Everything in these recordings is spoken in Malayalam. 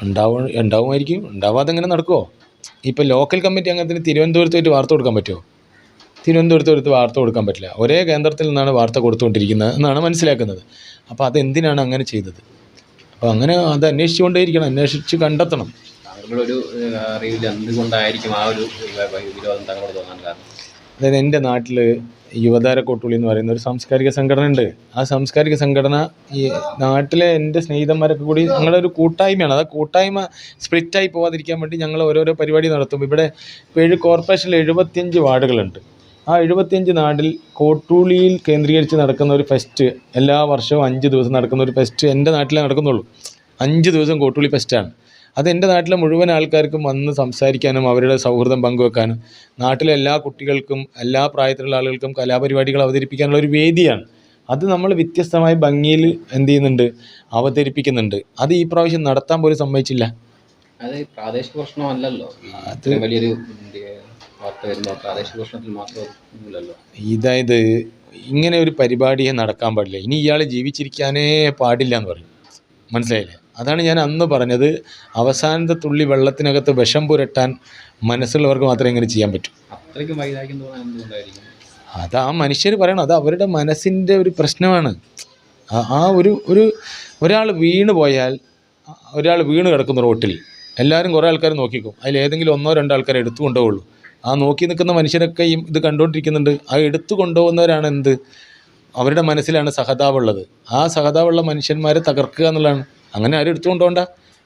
ഉണ്ടാവുമായിരിക്കും. ഉണ്ടാവാതെ എങ്ങനെ നടക്കുമോ? ഇപ്പോൾ ലോക്കൽ കമ്മിറ്റി അംഗത്തിന് തിരുവനന്തപുരത്ത് പോയിട്ട് വാർത്ത കൊടുക്കാൻ പറ്റുമോ? തിരുവനന്തപുരത്ത് വാർത്ത കൊടുക്കാൻ പറ്റില്ല. ഒരേ കേന്ദ്രത്തിൽ നിന്നാണ് വാർത്ത കൊടുത്തുകൊണ്ടിരിക്കുന്നത് എന്നാണ് മനസ്സിലാക്കുന്നത്. അപ്പോൾ അതെന്തിനാണ് അങ്ങനെ ചെയ്തത്? അപ്പോൾ അങ്ങനെ അത് അന്വേഷിച്ചുകൊണ്ടേയിരിക്കണം, അന്വേഷിച്ച് കണ്ടെത്തണം. താങ്കളൊരു അറിവില്ല എന്തുകൊണ്ടായിരിക്കും ആ ഒരു വിരോധം താങ്കളോട് തോന്നാൻ കാരണം? അതായത് എൻ്റെ നാട്ടിൽ യുവതാര കോട്ടുള്ളി എന്ന് പറയുന്ന ഒരു സാംസ്കാരിക സംഘടന ഉണ്ട്. ആ സാംസ്കാരിക സംഘടന ഈ നാട്ടിലെ എൻ്റെ സ്നേഹിതന്മാരൊക്കെ കൂടി ഞങ്ങളുടെ ഒരു കൂട്ടായ്മയാണ്. ആ കൂട്ടായ്മ സ്പ്ലിറ്റായി പോകാതിരിക്കാൻ വേണ്ടി ഞങ്ങൾ ഓരോരോ പരിപാടി നടത്തും. ഇവിടെ കോർപ്പറേഷനിൽ 75 വാർഡുകളുണ്ട്. ആ 75 നാടിൽ കോട്ടൂളിയിൽ കേന്ദ്രീകരിച്ച് നടക്കുന്ന ഒരു ഫെസ്റ്റ്, എല്ലാ വർഷവും 5 ദിവസം നടക്കുന്ന ഒരു ഫെസ്റ്റ് എൻ്റെ നാട്ടിലേ നടക്കുന്നുള്ളൂ. 5 ദിവസം കോട്ടൂളി ഫെസ്റ്റാണ്. അത് എൻ്റെ നാട്ടിലെ മുഴുവൻ ആൾക്കാർക്കും വന്ന് സംസാരിക്കാനും അവരുടെ സൗഹൃദം പങ്കുവെക്കാനും നാട്ടിലെ എല്ലാ കുട്ടികൾക്കും എല്ലാ പ്രായത്തിലുള്ള ആളുകൾക്കും കലാപരിപാടികൾ അവതരിപ്പിക്കാനുള്ള ഒരു വേദിയാണ്. അത് നമ്മൾ വ്യത്യസ്തമായ ഭംഗിയിൽ എന്ത് ചെയ്യുന്നുണ്ട്, അവതരിപ്പിക്കുന്നുണ്ട്. അത് ഈ പ്രാവശ്യം നടത്താൻ പോലും സമ്മതിച്ചില്ല. അത് പ്രാദേശിക പ്രശ്നമല്ലല്ലോ, അത് വലിയൊരു വാർത്ത വരുമ്പോൾ പ്രാദേശിക പ്രശ്നത്തിൽ മാത്രമല്ലോ. ഇതായത് ഇങ്ങനെ ഒരു പരിപാടിയെ നടക്കാൻ പാടില്ല. ഇനി ഇയാൾ ജീവിച്ചിരിക്കാനേ പാടില്ല എന്ന് പറയും. മനസ്സിലായില്ലേ? അതാണ് ഞാൻ അന്ന് പറഞ്ഞത്. അവസാനത്തെ തുള്ളി വെള്ളത്തിനകത്ത് വിഷം പുരട്ടാൻ മനസ്സുള്ളവർക്ക് മാത്രമേ ഇങ്ങനെ ചെയ്യാൻ പറ്റൂ. അത്രയ്ക്കും വൈരാഗ്യം തോന്നാൻ എന്തുകൊണ്ടായിരിക്കും? അത് ആ മനുഷ്യർ പറയണം, അത് അവരുടെ മനസ്സിൻ്റെ ഒരു പ്രശ്നമാണ്. ആ ഒരാൾ വീണ് പോയാൽ, ഒരാൾ വീണ് കിടക്കുന്ന റോട്ടിൽ എല്ലാവരും കുറേ ആൾക്കാർ നോക്കിക്കും. അതിലേതെങ്കിലും 1-2 ആൾക്കാരെ എടുത്തു കൊണ്ടുപോകുള്ളൂ. ആ നോക്കി നിൽക്കുന്ന മനുഷ്യരൊക്കെ ഇത് കണ്ടുകൊണ്ടിരിക്കുന്നുണ്ട്. ആ എടുത്തു കൊണ്ടുപോകുന്നവരാണ് എന്ത്, അവരുടെ മനസ്സിലാണ് സഹതാപുള്ളത്. ആ സഹതാപുള്ള മനുഷ്യന്മാരെ തകർക്കുക എന്നുള്ളതാണ്. അങ്ങനെ ആരും എടുത്തു കൊണ്ടുപോകണ്ട.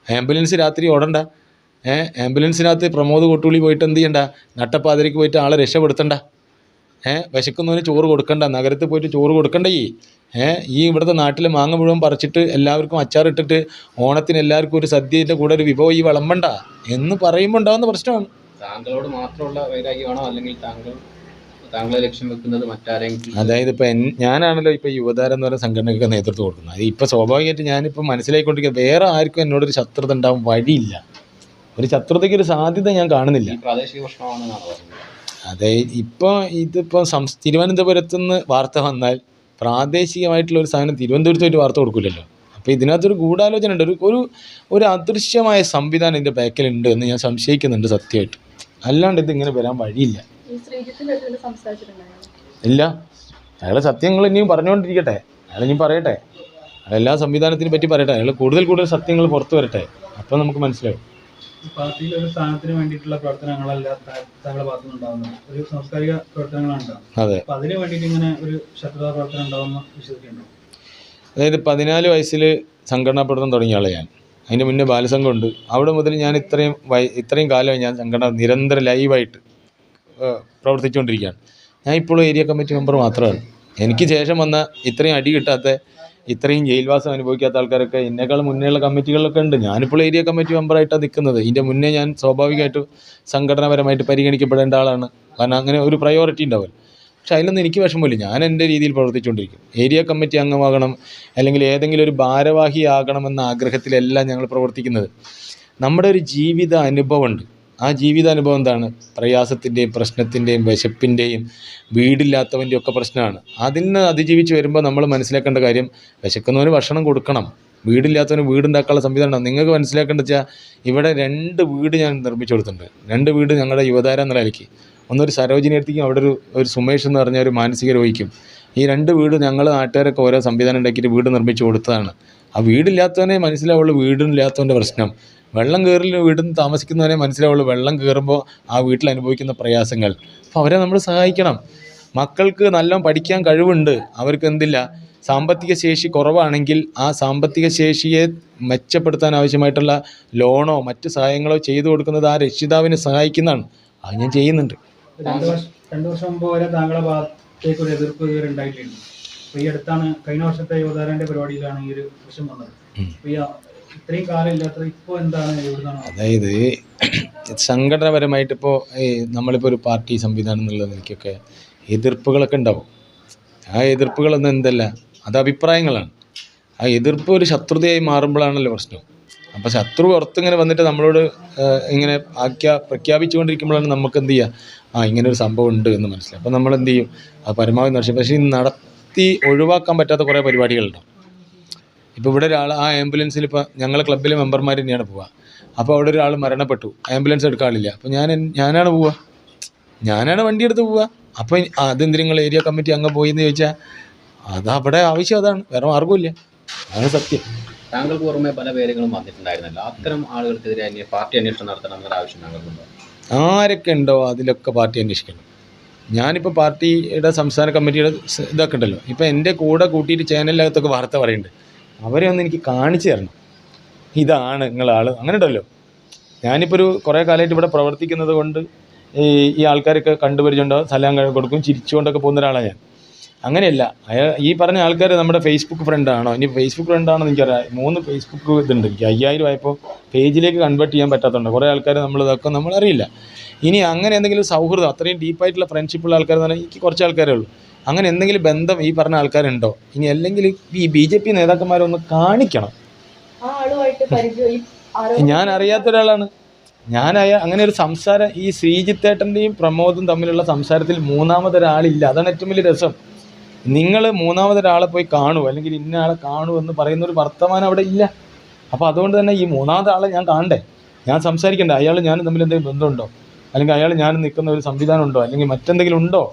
ആംബുലൻസ് രാത്രി ഓടണ്ട. ആംബുലൻസിനകത്ത് പ്രമോദ് കോട്ടൂളി പോയിട്ട് എന്ത് ചെയ്യണ്ട, നട്ടപ്പാതിരയ്ക്ക് പോയിട്ട് ആളെ രക്ഷപ്പെടുത്തണ്ട. വിശക്കുന്നവന് ചോറ് കൊടുക്കണ്ട, നഗരത്തിൽ പോയിട്ട് ചോറ് കൊടുക്കണ്ട. ഈ ഇവിടുത്തെ നാട്ടിലെ മാങ്ങ മുഴുവൻ പറിച്ചിട്ട് എല്ലാവർക്കും അച്ചാറിട്ടിട്ട് ഓണത്തിന് എല്ലാവർക്കും ഒരു സദ്യൻ്റെ കൂടെ ഒരു വിഭവം ഈ വിളമ്പണ്ട എന്ന് പറയുമ്പോൾ ഉണ്ടാകുന്ന പ്രശ്നമാണ്. താങ്കളോട് മാത്രമുള്ള വൈരാഗ്യമാണോ, അല്ലെങ്കിൽ താങ്കളെ ലക്ഷ്യം വെക്കുന്നത് മറ്റാരെങ്കിലും? അതായത് ഇപ്പം ഞാനാണല്ലോ ഇപ്പോൾ യുവതാരം എന്ന് പറയുന്ന സംഘടനയ്ക്ക് നേതൃത്വം കൊടുക്കുന്നത്. അത് ഇപ്പോൾ സ്വാഭാവികമായിട്ട് ഞാനിപ്പോൾ മനസ്സിലാക്കിക്കൊണ്ടിരിക്കുക, വേറെ ആർക്കും എന്നോടൊരു ശത്രുത ഉണ്ടാവാൻ വഴിയില്ല. ഒരു ശത്രുതയ്ക്ക് ഒരു സാധ്യത ഞാൻ കാണുന്നില്ല. പ്രാദേശിക പ്രശ്നമാണെന്നാണ് പറയുന്നത്. അതെ, ഇതിപ്പോൾ തിരുവനന്തപുരത്തു നിന്ന് വാർത്ത വന്നാൽ പ്രാദേശികമായിട്ടുള്ള ഒരു സാധനം തിരുവനന്തപുരത്ത് പോയിട്ട് വാർത്ത കൊടുക്കില്ലല്ലോ. അപ്പോൾ ഇതിനകത്തൊരു ഗൂഢാലോചന ഉണ്ട്, ഒരു അദൃശ്യമായ സംവിധാനം ഇതിൻ്റെ ബാക്കിലുണ്ട് എന്ന് ഞാൻ സംശയിക്കുന്നുണ്ട് സത്യമായിട്ട്. അല്ലാണ്ട് ഇതിങ്ങനെ വരാൻ വഴിയില്ല. ഇല്ല, അയാളെ സത്യങ്ങൾ ഇനിയും പറഞ്ഞുകൊണ്ടിരിക്കട്ടെ, അയാൾ ഇനിയും പറയട്ടെ, അയാളെല്ലാ സംവിധാനത്തിനെ പറ്റി പറയട്ടെ, അയാൾ കൂടുതൽ സത്യങ്ങൾ പുറത്തു വരട്ടെ, അപ്പം നമുക്ക് മനസ്സിലാവും. പാർട്ടിയിൽ ഒരു സ്ഥാനത്തിന് വേണ്ടിയിട്ടുള്ള പ്രവർത്തനങ്ങളല്ല താങ്കളുടെ ഭാഗത്തുനിന്ന് ഉണ്ടാകുന്നത്, ഒരു സാംസ്കാരിക പ്രവർത്തനങ്ങളാണ് ഉണ്ടാകുന്നത്. അതെ, അപ്പം അതിന് വേണ്ടിയിട്ട് ഇങ്ങനെ ഒരു ശത്രുതാ പ്രവർത്തനം ഉണ്ടാകുന്ന വിശ്വസിക്കുന്നുണ്ടോ? അതായത് 14 വയസ്സിൽ സംഘടനാ പ്രവർത്തനം തുടങ്ങിയ ആളെ ഞാൻ. അതിൻ്റെ മുന്നേ ബാലസംഘമുണ്ട്. അവിടെ മുതൽ ഞാൻ ഇത്രയും കാലമായി ഞാൻ സംഘടന നിരന്തരം ലൈവായിട്ട് പ്രവർത്തിച്ചുകൊണ്ടിരിക്കുകയാണ്. ഞാൻ ഇപ്പോഴും ഏരിയ കമ്മിറ്റി മെമ്പർ മാത്രമാണ്. എനിക്ക് ശേഷം വന്ന ഇത്രയും അടി കിട്ടാത്ത, ഇത്രയും ജയിൽവാസം അനുഭവിക്കാത്ത ആൾക്കാരൊക്കെ എന്നെക്കാൾ മുന്നേയുള്ള കമ്മിറ്റികളിലൊക്കെ ഉണ്ട്. ഞാനിപ്പോൾ ഏരിയ കമ്മിറ്റി മെമ്പറായിട്ടാണ് നിൽക്കുന്നത്. ഇതിൻ്റെ മുന്നേ ഞാൻ സ്വാഭാവികമായിട്ടും സംഘടനാപരമായിട്ട് പരിഗണിക്കപ്പെടേണ്ട ആളാണ്. കാരണം അങ്ങനെ ഒരു പ്രയോറിറ്റി ഉണ്ടാവില്ല. പക്ഷെ അതിലൊന്നും എനിക്ക് വിഷമമില്ല. ഞാൻ എൻ്റെ രീതിയിൽ പ്രവർത്തിച്ചുകൊണ്ടിരിക്കും. ഏരിയ കമ്മിറ്റി അംഗമാകണം അല്ലെങ്കിൽ ഏതെങ്കിലും ഒരു ഭാരവാഹിയാകണമെന്ന ആഗ്രഹത്തിലല്ല ഞങ്ങൾ പ്രവർത്തിക്കുന്നത്. നമ്മുടെ ഒരു ജീവിത അനുഭവമുണ്ട്. ആ ജീവിതാനുഭവം എന്താണ്? പ്രയാസത്തിൻ്റെയും പ്രശ്നത്തിൻ്റെയും വിശപ്പിൻ്റെയും വീടില്ലാത്തവൻ്റെയും ഒക്കെ പ്രശ്നമാണ്. അതിന് അതിജീവിച്ച് വരുമ്പോൾ നമ്മൾ മനസ്സിലാക്കേണ്ട കാര്യം, വിശക്കുന്നവന് ഭക്ഷണം കൊടുക്കണം, വീടില്ലാത്തവന് വീടുണ്ടാക്കാനുള്ള സംവിധാനം. നിങ്ങൾക്ക് മനസ്സിലാക്കേണ്ടത് വെച്ചാൽ ഇവിടെ 2 വീട് ഞാൻ നിർമ്മിച്ചു കൊടുത്തിട്ടുണ്ട്. 2 വീട് ഞങ്ങളുടെ യുവതാര എന്നുള്ള നിലയ്ക്ക്. ഒന്നൊരു സരോജിനി അടുത്തേക്കും, അവിടെ ഒരു സുമേഷ് എന്ന് പറഞ്ഞ ഒരു മാനസിക രോഗിക്കും. ഈ 2 വീട് ഞങ്ങൾ നാട്ടുകാരൊക്കെ ഓരോ സംവിധാനം ഉണ്ടാക്കിയിട്ട് വീട് നിർമ്മിച്ചു കൊടുത്തതാണ്. ആ വീടില്ലാത്തവനെ മനസ്സിലാവുള്ളൂ വീടില്ലാത്തവൻ്റെ പ്രശ്നം. വെള്ളം കയറിൽ വീട്ടിൽ നിന്ന് താമസിക്കുന്നവനെ മനസ്സിലാവുള്ളൂ വെള്ളം കയറുമ്പോൾ ആ വീട്ടിൽ അനുഭവിക്കുന്ന പ്രയാസങ്ങൾ. അപ്പോൾ അവരെ നമ്മൾ സഹായിക്കണം. മക്കൾക്ക് നല്ല പഠിക്കാൻ കഴിവുണ്ട്, അവർക്ക് എന്തില്ല, സാമ്പത്തിക ശേഷി കുറവാണെങ്കിൽ ആ സാമ്പത്തിക ശേഷിയെ മെച്ചപ്പെടുത്താൻ ആവശ്യമായിട്ടുള്ള ലോണോ മറ്റ് സഹായങ്ങളോ ചെയ്തു കൊടുക്കുന്നത് ആ രക്ഷിതാവിനെ സഹായിക്കുന്നതാണ്. അത് ഞാൻ ചെയ്യുന്നുണ്ട്. 2 വർഷം മുമ്പ് വരെ താങ്കളുടെ ഭാഗത്തേക്ക് ഒരു എതിർപ്പ് ഉണ്ടായിട്ടുണ്ട്. അപ്പോൾ ഈ അടുത്താണ്, കഴിഞ്ഞ വർഷത്തെ യുവതാരൻ്റെ പരിപാടിയിലാണ് ഈ ഒരു പ്രശ്നം വന്നത്. ഇത്രയും കാലം ഇല്ലാത്തത് ഇപ്പോൾ എന്താണ്, എവിടുന്നാണ്? അതായത് സംഘടനാപരമായിട്ടിപ്പോൾ നമ്മളിപ്പോൾ ഒരു പാർട്ടി സംവിധാനം എന്നുള്ള നിലയ്ക്കൊക്കെ എതിർപ്പുകളൊക്കെ ഉണ്ടാവും. ആ എതിർപ്പുകളൊന്നും എന്തല്ല, അത് അഭിപ്രായങ്ങളാണ്. ആ എതിർപ്പ് ഒരു ശത്രുതയായി മാറുമ്പോഴാണല്ലോ പ്രശ്നം. അപ്പോൾ ശത്രു പുറത്തിങ്ങനെ വന്നിട്ട് നമ്മളോട് ഇങ്ങനെ പ്രഖ്യാപിച്ചുകൊണ്ടിരിക്കുമ്പോഴാണ് നമുക്ക് എന്ത് ചെയ്യുക, ഇങ്ങനെ ഒരു സംഭവം ഉണ്ട് എന്ന് മനസ്സിലായി. അപ്പോൾ നമ്മൾ എന്ത് ചെയ്യും, അത് പരമാവധി പക്ഷേ ഈ നടത്തി ഒഴിവാക്കാൻ പറ്റാത്ത കുറേ പരിപാടികളുണ്ടാവും. ഇപ്പോൾ ഇവിടെ ഒരാൾ ആ ആംബുലൻസിൽ ഇപ്പോൾ ഞങ്ങളെ ക്ലബ്ബിലെ മെമ്പർമാർ തന്നെയാണ് പോവുക. അപ്പോൾ അവിടെ ഒരാൾ മരണപ്പെട്ടു, ആംബുലൻസ് എടുക്കാനില്ല. അപ്പോൾ ഞാനാണ് പോവുക, ഞാനാണ് വണ്ടി എടുത്ത് പോവുക. അപ്പോൾ അതെന്തിനും നിങ്ങൾ ഏരിയ കമ്മിറ്റി അങ്ങ് പോയി എന്ന് ചോദിച്ചാൽ അതവിടെ ആവശ്യം അതാണ്, വേറെ മാർഗ്ഗമില്ല. അതാണ് സത്യം. താങ്കൾക്ക് പുറമെ പല പേരുകളും വന്നിട്ടുണ്ടായിരുന്നല്ലോ. അത്തരം ആളുകൾക്കെതിരെ പാർട്ടി അന്വേഷണം നടത്തണം എന്നൊരു ആവശ്യം താങ്കൾക്കുണ്ടോ? ആരൊക്കെ ഉണ്ടോ അതിലൊക്കെ പാർട്ടി അന്വേഷിക്കണം. ഞാനിപ്പോൾ പാർട്ടിയുടെ സംസ്ഥാന കമ്മിറ്റിയുടെ ഇതൊക്കെ ഉണ്ടല്ലോ, ഇപ്പോൾ എൻ്റെ കൂടെ കൂട്ടിയിട്ട് ചാനലിനകത്തൊക്കെ വാർത്ത പറയുന്നുണ്ട്. അവരെ ഒന്ന് എനിക്ക് കാണിച്ചു തരണം, ഇതാണ് നിങ്ങളാൾ. അങ്ങനെ ഉണ്ടല്ലോ. ഞാനിപ്പോൾ ഒരു കുറേ കാലമായിട്ട് ഇവിടെ പ്രവർത്തിക്കുന്നത് കൊണ്ട് ഈ ആൾക്കാരൊക്കെ കണ്ടുപരിചയമുണ്ടാവും, സലാം കൊടുക്കും, ചിരിച്ചുകൊണ്ടൊക്കെ പോകുന്ന ഒരാളാണ് ഞാൻ. അങ്ങനെയല്ല, ഈ പറഞ്ഞ ആൾക്കാർ നമ്മുടെ ഫേസ്ബുക്ക് ഫ്രണ്ടാണോ, ഇനി ഫേസ്ബുക്ക് ഫ്രണ്ടാണോ എന്ന് എനിക്കറിയാം. 3 ഫേസ്ബുക്ക് ഇതുണ്ട് എനിക്ക്. 5000 ആയപ്പോൾ പേജിലേക്ക് കൺവേർട്ട് ചെയ്യാൻ പറ്റാത്തതുണ്ട്. കുറേ ആൾക്കാർ നമ്മളിതൊക്കെ നമ്മളറിയില്ല. ഇനി അങ്ങനെ എന്തെങ്കിലും സൗഹൃദം, അത്രയും ഡീപ്പായിട്ടുള്ള ഫ്രണ്ട്ഷിപ്പുള്ള ആൾക്കാരെന്ന് പറഞ്ഞാൽ എനിക്ക് കുറച്ച് ആൾക്കാരേ ഉള്ളൂ. അങ്ങനെ എന്തെങ്കിലും ബന്ധം ഈ പറഞ്ഞ ആൾക്കാരുണ്ടോ? ഇനി അല്ലെങ്കിൽ ഈ BJP നേതാക്കന്മാരൊന്ന് കാണിക്കണം. ഞാൻ അറിയാത്ത ഒരാളാണ്. അങ്ങനെ ഒരു സംസാരം, ഈ ശ്രീജിത്തേട്ടൻ്റെയും പ്രമോദും തമ്മിലുള്ള സംസാരത്തിൽ മൂന്നാമതൊരാളില്ല. അതാണ് ഏറ്റവും വലിയ രസം. നിങ്ങൾ മൂന്നാമതൊരാളെ പോയി കാണൂ, അല്ലെങ്കിൽ ഇന്ന ആളെ കാണൂ എന്ന് പറയുന്നൊരു വർത്തമാനം അവിടെ ഇല്ല. അപ്പോൾ അതുകൊണ്ട് തന്നെ ഈ മൂന്നാമത്തെ ആളെ ഞാൻ കാണണ്ടേ, ഞാൻ സംസാരിക്കണ്ടേ? അയാൾ ഞാനും തമ്മിൽ എന്തെങ്കിലും ബന്ധമുണ്ടോ, അല്ലെങ്കിൽ അയാൾ ഞാൻ നിൽക്കുന്ന ഒരു സംവിധാനം ഉണ്ടോ, അല്ലെങ്കിൽ മറ്റെന്തെങ്കിലും ഉണ്ടോ?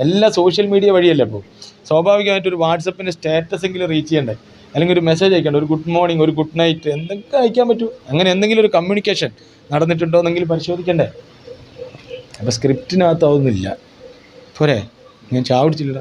എല്ലാം സോഷ്യൽ മീഡിയ വഴിയല്ലേ. ഇപ്പോൾ സ്വാഭാവികമായിട്ടൊരു വാട്സപ്പിൻ്റെ സ്റ്റാറ്റസ് എങ്കിലും റീച്ച് ചെയ്യണ്ടേ, അല്ലെങ്കിൽ ഒരു മെസ്സേജ് അയക്കണ്ടേ, ഒരു ഗുഡ് മോർണിംഗ്, ഒരു ഗുഡ് നൈറ്റ്, എന്തൊക്കെ അയക്കാൻ പറ്റൂ. അങ്ങനെ എന്തെങ്കിലും ഒരു കമ്മ്യൂണിക്കേഷൻ നടന്നിട്ടുണ്ടോ എന്നെങ്കിലും പരിശോധിക്കണ്ടേ? അപ്പോൾ സ്ക്രിപ്റ്റിനകത്ത് അതൊന്നുമില്ല. പോരെ, ഞാൻ ചാവിടിച്ചില്ല.